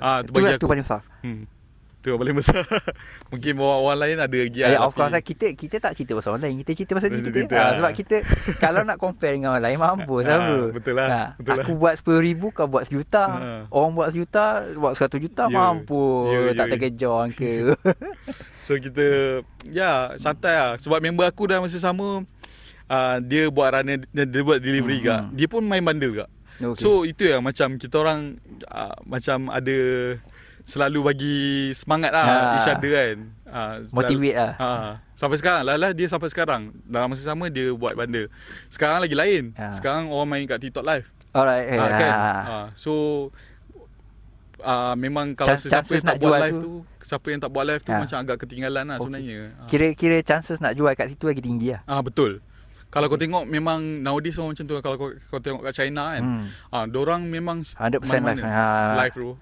Tu bagi aku. Tu paling besar. Tu yang paling besar. Mungkin orang lain ada lagi lah, Of course lah, kita tak cerita pasal orang lain, kita cerita pasal diri kita. Sebab kita kalau nak compare dengan orang lain, mampus lah bro. Betul lah. Aku buat 10,000, kau buat 1 juta. Orang buat 1 juta, buat 100 juta, mampus. Tak terkejar ke. So kita santai lah. Sebab member aku dah masa sama, dia buat runner, dia buat delivery juga. Dia pun main bundle juga. So itu yang macam kita orang macam ada selalu bagi semangat lah each other kan. Motivate lah. Sampai sekarang lah dia sampai sekarang dalam masa sama dia buat bundle. Sekarang lagi lain. Sekarang orang main kat TikTok live. Alright. Kan. So memang kalau siapa yang tak buat live tu, siapa yang tak buat live tu macam agak ketinggalan lah sebenarnya. Kira chances nak jual kat situ lagi tinggi lah. Betul. Kalau kau tengok memang nowadays orang macam tu. Kalau kau tengok kat China kan, dorang memang 100% live. Live tu.